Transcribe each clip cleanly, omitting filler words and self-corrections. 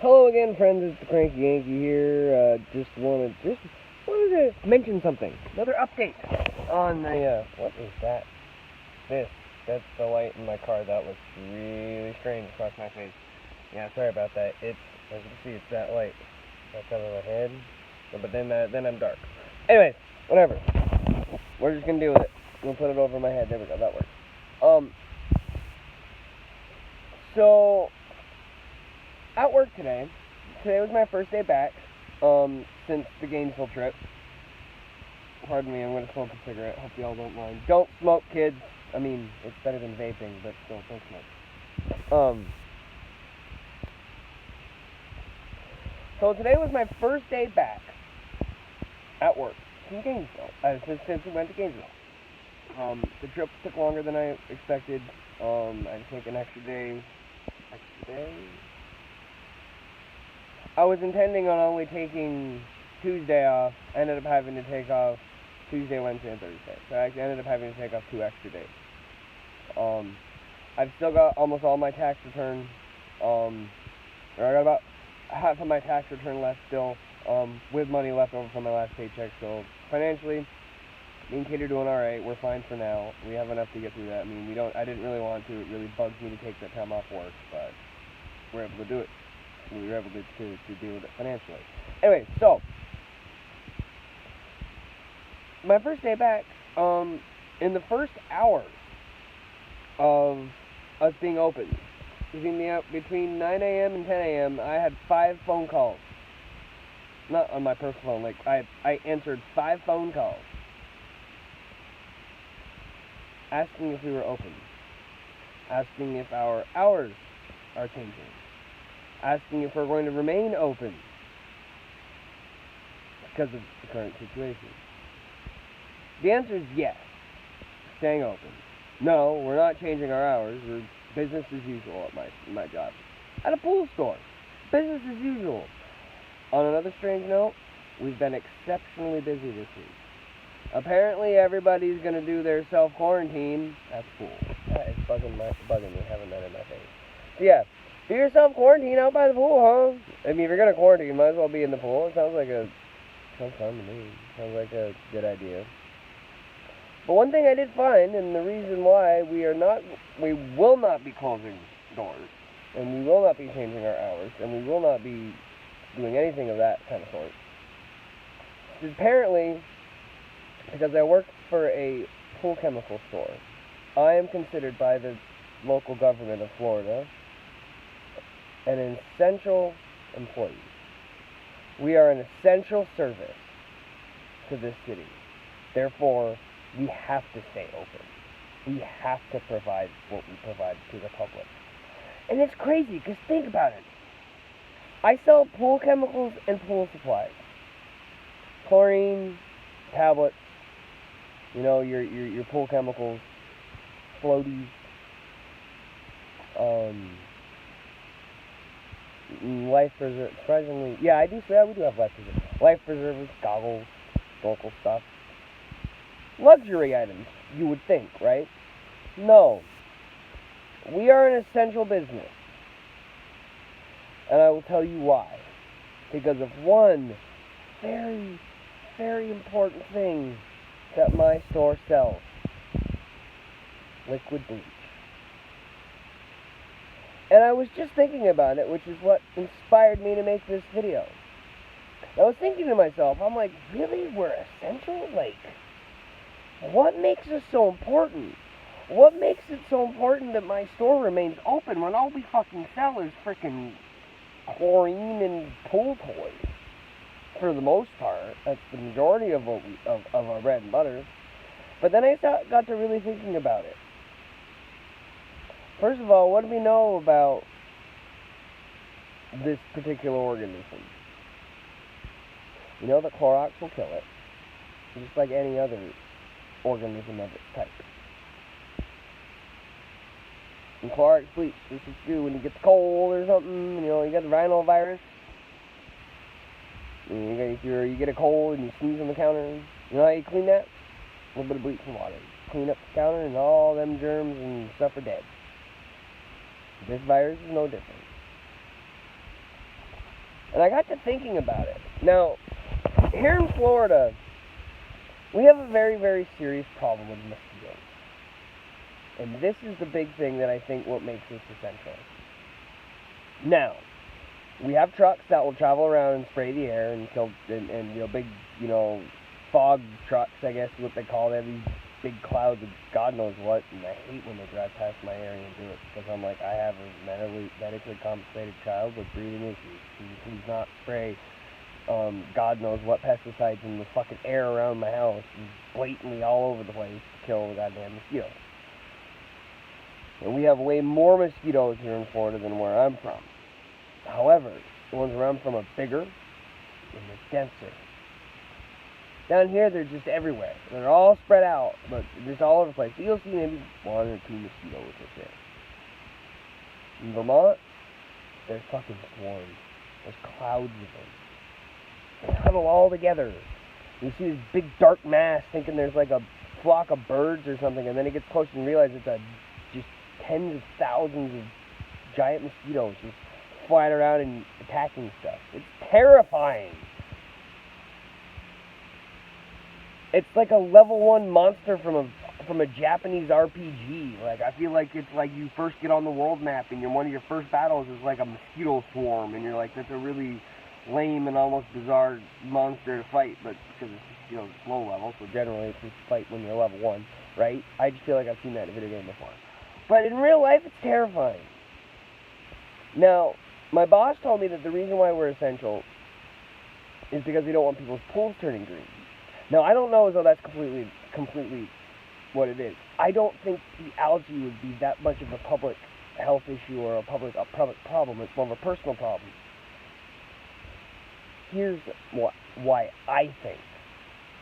Hello again, friends. It's the Cranky Yankee here. Just wanted to mention something. Another update on the what is that? That's the light in my car. That looks really strange across my face. Yeah, sorry about that. As you can see, it's that light. That's over my head. But then I'm dark. Anyways, whatever. We're just gonna deal with it. We'll put it over my head. There we go. That works. So at work today was my first day back, since the Gainesville trip. Pardon me, I'm going to smoke a cigarette. Hope y'all don't mind. Don't smoke, kids. I mean, it's better than vaping, but still, don't smoke. So today was my first day back at work from Gainesville, since we went to Gainesville. The trip took longer than I expected. I think an extra day. I was intending on only taking Tuesday off. I ended up having to take off Tuesday, Wednesday, and Thursday. So I ended up having to take off 2 extra days. I've still got almost all my tax return. I got about half of my tax return left still, with money left over from my last paycheck. So financially, me and Kate are doing all right. We're fine for now. We have enough to get through that. I mean, I didn't really want to. It really bugs me to take that time off work, but we're able to do it. We were able to deal with it financially. Anyway, so my first day back, in the first hour of us being open, between 9 a.m. and 10 a.m., I had 5 phone calls. Not on my personal phone. Like, I answered 5 phone calls asking if we were open, asking if our hours are changing, asking if we're going to remain open because of the current situation. The answer is yes, staying open. No, we're not changing our hours. We're business as usual at my job. At a pool store, business as usual. On another strange note, we've been exceptionally busy this week. Apparently everybody's going to do their self-quarantine. That's cool. That is bugging me, having that in my face. So yeah, do your self-quarantine out by the pool, huh? I mean, if you're going to quarantine, you might as well be in the pool. It sounds fun to me. Sounds like a good idea. But one thing I did find, and the reason why we will not be closing doors, and we will not be changing our hours, and we will not be doing anything of that kind of sort, is apparently, because I work for a pool chemical store, I am considered by the local government of Florida an essential employee. We are an essential service to this city. Therefore, we have to stay open. We have to provide what we provide to the public. And it's crazy, because think about it. I sell pool chemicals and pool supplies. Chlorine, tablets, your pool chemicals, floaties, life preservers. Surprisingly, we do have life preservers. Life preservers, goggles, snorkel stuff. Luxury items, you would think, right? No. We are an essential business. And I will tell you why. Because of one very, very important thing that my store sells. Liquid bleach. And I was just thinking about it, which is what inspired me to make this video. I was thinking to myself, I'm like, really? We're essential? Like, what makes us so important? What makes it so important that my store remains open when all we fucking sell is freaking chlorine and pool toys? For the most part, that's the majority of our bread and butter. But then I got to really thinking about it. First of all, what do we know about this particular organism? We know that Clorox will kill it, just like any other organism of its type. And Clorox bleach, this is good when you get the cold or something, you got the rhinovirus. You get a cold and you sneeze on the counter. You know how you clean that? A little bit of bleach and water. Clean up the counter and all them germs and stuff are dead. This virus is no different. And I got to thinking about it. Now, here in Florida, we have a very, very serious problem with mosquitoes. And this is the big thing that I think what makes this essential. Now, we have trucks that will travel around and spray the air and kill, and big, fog trucks, I guess is what they call it. They have these big clouds of God knows what, and I hate when they drive past my area and do it, because I'm like, I have a medically compensated child with breathing issues. Please not spray God knows what pesticides in the fucking air around my house, blatantly all over the place to kill the goddamn mosquitoes. And we have way more mosquitoes here in Florida than where I'm from. However, the ones where I'm from are bigger and they're denser. Down here, they're just everywhere. They're all spread out, but just all over the place. So you'll see maybe 1 or 2 mosquitoes or so. In Vermont, there's fucking swarms. There's clouds of them. They huddle all together. You see this big dark mass thinking there's like a flock of birds or something, and then it gets closer and realize it's just tens of thousands of giant mosquitoes just flying around and attacking stuff. It's terrifying. It's like a level 1 monster from a Japanese RPG. Like, I feel like it's like you first get on the world map and one of your first battles is like a mosquito swarm, and you're like, that's a really lame and almost bizarre monster to fight, but because it's low level, so generally it's just fight when you're level 1, right? I just feel like I've seen that in a video game before. But in real life, it's terrifying. Now, my boss told me that the reason why we're essential is because we don't want people's pools turning green. Now, I don't know as though that's completely what it is. I don't think the algae would be that much of a public health issue or a public problem. It's more of a personal problem. Here's why I think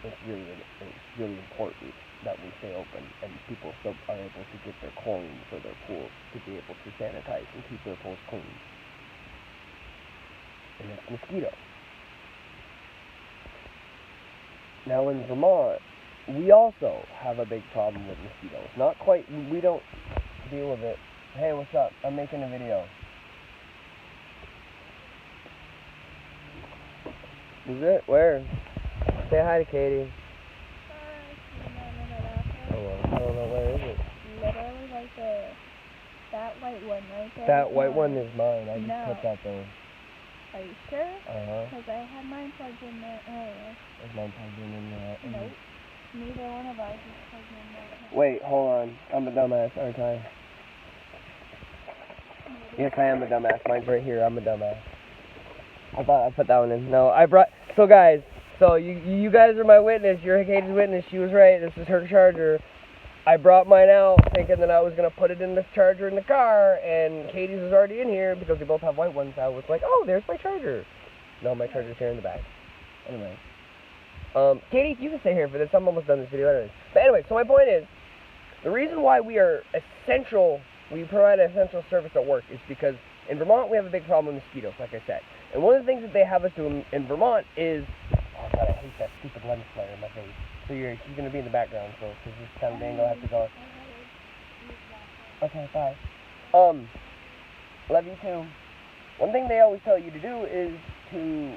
it's really important that we stay open and people still are able to get their chlorine for their pools to be able to sanitize and keep their pools clean. And it's mosquitoes. Now in Vermont, we also have a big problem with mosquitoes. Not quite, we don't deal with it. Hey, what's up? I'm making a video. Is it? Where? Say hi to Katie. Oh, well, I don't know, where is it? Literally right there. That white one right there. That white one is mine. I just No. put that there. Are you sure? Uh-huh. Because I had mine plugged in there earlier. Is mine plugged in there? Nope. Neither one of ours is plugged in there. Wait, hold on. I'm a dumbass, aren't I? Yes, I am a dumbass. Mine's right here. I'm a dumbass. I thought I put that one in. No, so guys, you guys are my witness. You're Katie's witness. She was right. This is her charger. I brought mine out thinking that I was going to put it in this charger in the car, and Katie's was already in here because we both have white ones. I was like, oh, there's my charger. No, my charger's here in the back. Anyway. Katie, you can stay here for this. I'm almost done this video anyways. But anyway, so my point is, the reason why we are essential, we provide an essential service at work is because in Vermont we have a big problem with mosquitoes, like I said. And one of the things that they have us do in Vermont is, oh god, I hate that stupid lens flare in my face. So she's going to be in the background, so because this kind of dangle has to go. Okay, bye. Love you too. One thing they always tell you to do is to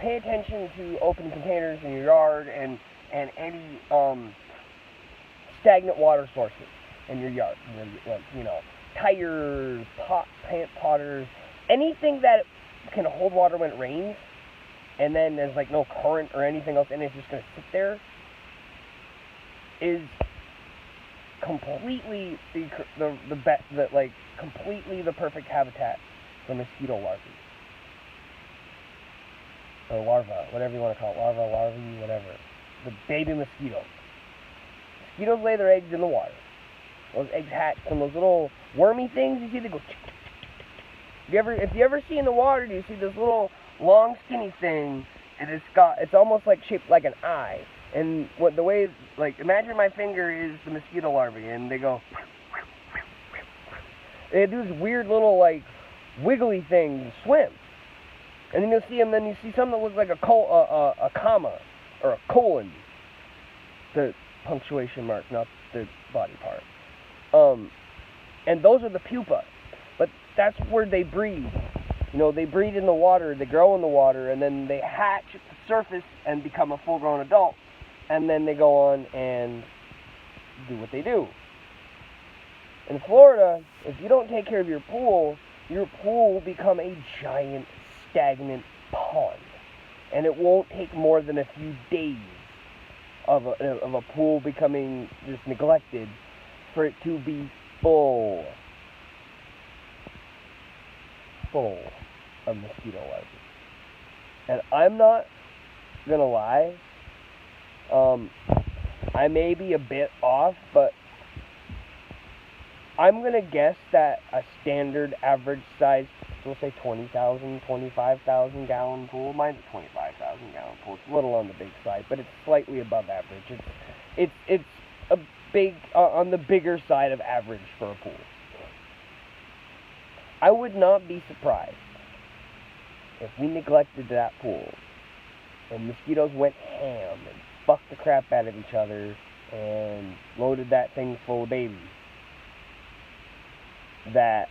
pay attention to open containers in your yard and any stagnant water sources in your yard. Like, tires, plant potters, anything that can hold water when it rains, and then there's like no current or anything else, and it's just going to sit there, is completely completely the perfect habitat for mosquito larvae. Or larva, whatever you want to call it. Larvae, whatever. The baby mosquitoes. Mosquitoes lay their eggs in the water. Those eggs hatch from those little wormy things. You see, they go tick, tick, tick, tick. If you ever see in the water, do you see this little long skinny thing, and it's almost like shaped like an eye. And imagine my finger is the mosquito larvae, and they go. They do this weird little wiggly thing and swim. And then you'll see them. Then you see some that look like a comma or a colon. The punctuation mark, not the body part. And those are the pupa. But that's where they breed. they breed in the water, they grow in the water, and then they hatch at the surface and become a full-grown adult. And then they go on and do what they do. In Florida, if you don't take care of your pool will become a giant, stagnant pond. And it won't take more than a few days of a pool becoming just neglected for it to be full of mosquito larvae. And I'm not gonna lie, I may be a bit off, but I'm gonna guess that a standard average size, we'll say 20,000, 25,000 gallon pool. Mine's a 25,000 gallon pool. It's a little on the big side, but it's slightly above average. It's a big on the bigger side of average for a pool. I would not be surprised if we neglected that pool and mosquitoes went ham and fucked the crap out of each other and loaded that thing full of babies. That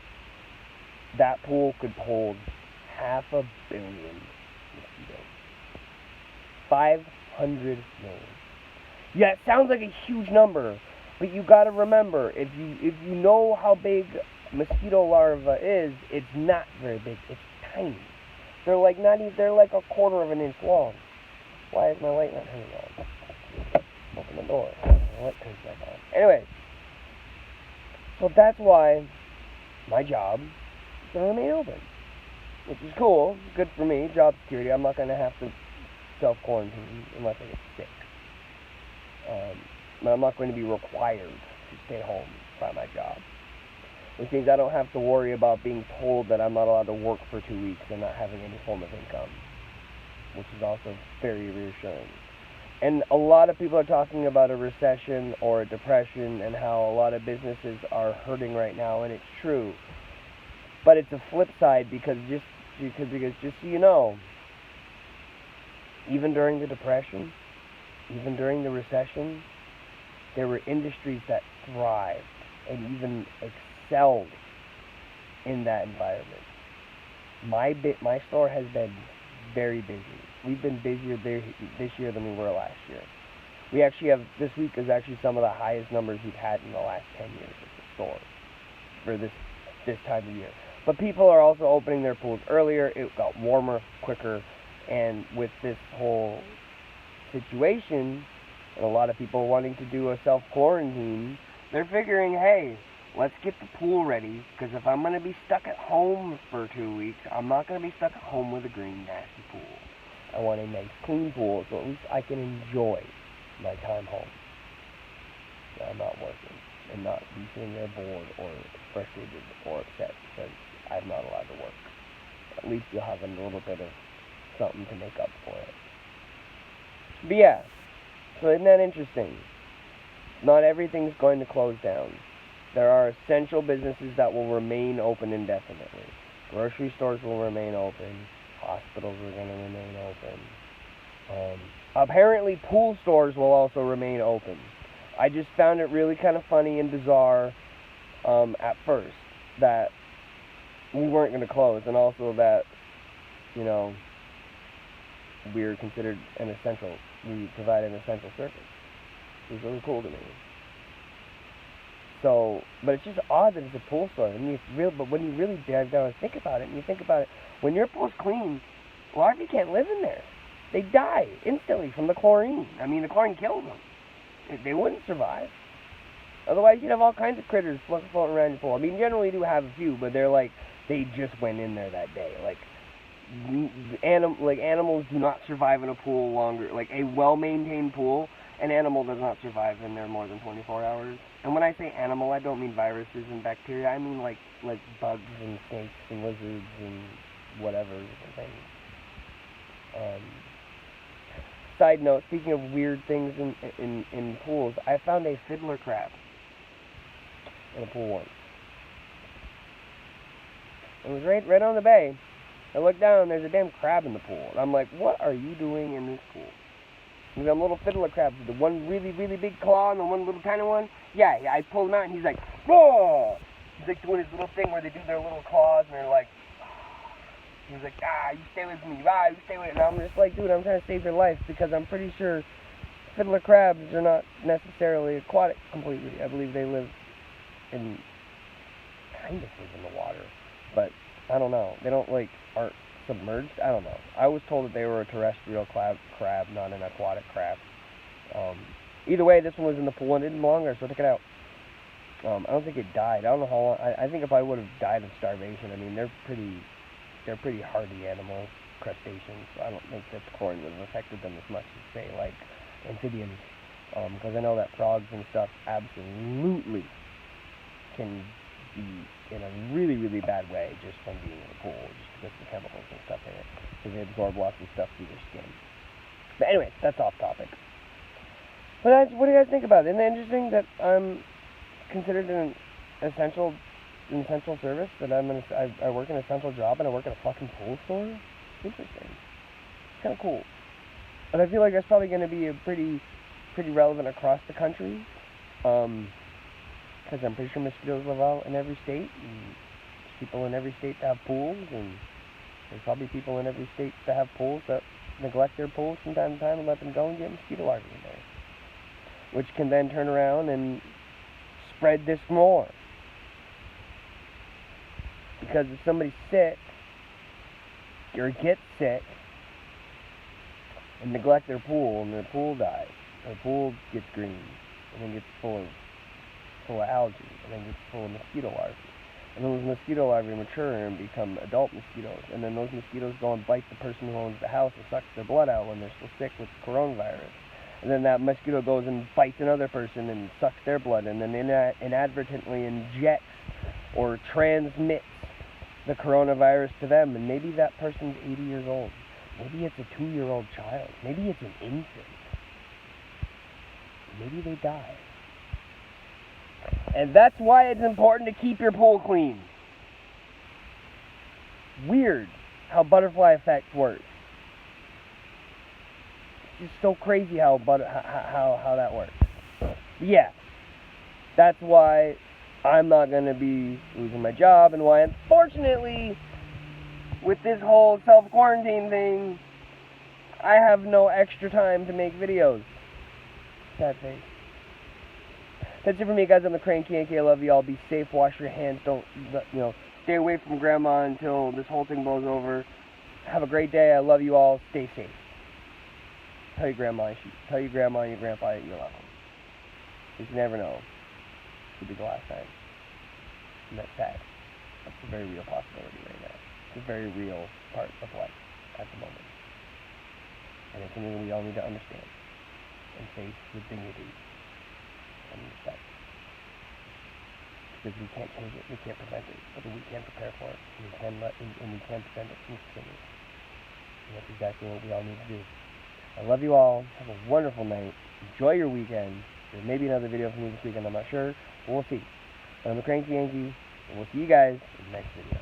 pool could hold 500 million mosquitoes. 500 million. Yeah, it sounds like a huge number, but you got to remember, if you know how big mosquito larva is, it's not very big. It's tiny. They're like a quarter of an inch long. Why is my light not turning on? Open the door. My light turns back on. Anyway, so that's why my job is going to remain open, which is cool. Good for me. Job security. I'm not going to have to self-quarantine unless I get sick. But I'm not going to be required to stay home by my job, which means I don't have to worry about being told that I'm not allowed to work for 2 weeks and not having any form of income, which is also very reassuring. And a lot of people are talking about a recession or a depression and how a lot of businesses are hurting right now, and it's true. But it's a flip side because just so you know, even during the depression, even during the recession, there were industries that thrived and even excelled in that environment. My store has been very busy. We've been busier this year than we were last year. We actually have, this week is actually some of the highest numbers we've had in the last 10 years at the store for this time of year. But people are also opening their pools earlier. It got warmer quicker, and with this whole situation and a lot of people wanting to do a self-quarantine, they're figuring, hey, let's get the pool ready, because if I'm going to be stuck at home for 2 weeks, I'm not going to be stuck at home with a green, nasty pool. I want a nice, clean pool, so at least I can enjoy my time home. So I'm not working and not be sitting there bored or frustrated or upset because I'm not allowed to work. At least you'll have a little bit of something to make up for it. But yeah, so isn't that interesting? Not everything's going to close down. There are essential businesses that will remain open indefinitely. Grocery stores will remain open. Hospitals are going to remain open. Apparently, pool stores will also remain open. I just found it really kind of funny and bizarre at first that we weren't going to close, and also that, we're considered an essential. We provide an essential service. It was really cool to me. So, but it's just odd that it's a pool store. But when you really dive down and think about it, when your pool's clean, larvae can't live in there. They die instantly from the chlorine. I mean, the chlorine kills them. They wouldn't survive. Otherwise, you'd have all kinds of critters floating around your pool. I mean, generally you do have a few, but they're like, they just went in there that day. Like animals do not survive in a pool longer. Like a well-maintained pool, an animal does not survive in there more than 24 hours. And when I say animal, I don't mean viruses and bacteria. I mean like bugs and snakes and lizards and whatever different things. Side note, speaking of weird things in pools, I found a fiddler crab in a pool once. It was right on the bay. I looked down, there's a damn crab in the pool. And I'm like, what are you doing in this pool? You got little fiddler crabs with the one really, really big claw and the one little tiny one. Yeah, I pulled him out and he's like, whoa! He's like doing his little thing where they do their little claws and they're like, like, you stay with me, you stay with me. And I'm just like, dude, I'm trying to save your life because I'm pretty sure fiddler crabs are not necessarily aquatic completely. I believe they live in, kind of live in the water, but I don't know. They don't, like, aren't submerged. I don't know. I was told that they were a terrestrial crab, not an aquatic crab. Either way, this one was in the pool and it didn't belong there, so I took it out. I don't think it died. I don't know how long. I think if I would have died of starvation, I mean, they're pretty hardy animals, crustaceans. So I don't think that chlorine would have affected them as much as, say, like amphibians. Because I know that frogs and stuff absolutely can be in a really, really bad way just from being in the pool, just because of the chemicals and stuff in it. Because they absorb lots of stuff through their skin. But anyway, that's off topic. But what do you guys think about it? Isn't it interesting that I'm considered an essential service, that I work an essential job and I work at a fucking pool store? It's interesting. It's kind of cool. And I feel like that's probably going to be a pretty relevant across the country. Because I'm pretty sure mosquitoes live out in every state. And there's people in every state that have pools. And there's probably people in every state that have pools that neglect their pools from time to time and let them go and get mosquito larvae in there. Which can then turn around and spread this more. Because if somebody's sick, or gets sick, and neglect their pool, and their pool dies, their pool gets green, and then gets full of algae, and then gets full of mosquito larvae. And those mosquito larvae mature and become adult mosquitoes, and then those mosquitoes go and bite the person who owns the house and sucks their blood out when they're still sick with coronavirus. And then that mosquito goes and bites another person and sucks their blood, and then inadvertently injects or transmits the coronavirus to them. And maybe that person's 80 years old. Maybe it's a 2-year-old child. Maybe it's an infant. Maybe they die. And that's why it's important to keep your pool clean. Weird how butterfly effect works. It's just so crazy how that works. Yeah, that's why I'm not going to be losing my job, and why, unfortunately, with this whole self-quarantine thing, I have no extra time to make videos. Sad face. That's it for me, guys. I'm the Cranky Yankee. I love you all. Be safe. Wash your hands. Don't, stay away from Grandma until this whole thing blows over. Have a great day. I love you all. Stay safe. Tell your grandma and your grandpa that you love them. Because you never know. It could be the last time. And that's sad. That's a very real possibility right now. It's a very real part of life at the moment. And it's something we all need to understand and face with dignity and respect. Because we can't change it, we can't prevent it, but we can prepare for it, and we can prevent it from continuing. And that's exactly what we all need to do. I love you all. Have a wonderful night. Enjoy your weekend. There may be another video from me this weekend, I'm not sure, but we'll see. I'm the Cranky Yankee, and we'll see you guys in the next video.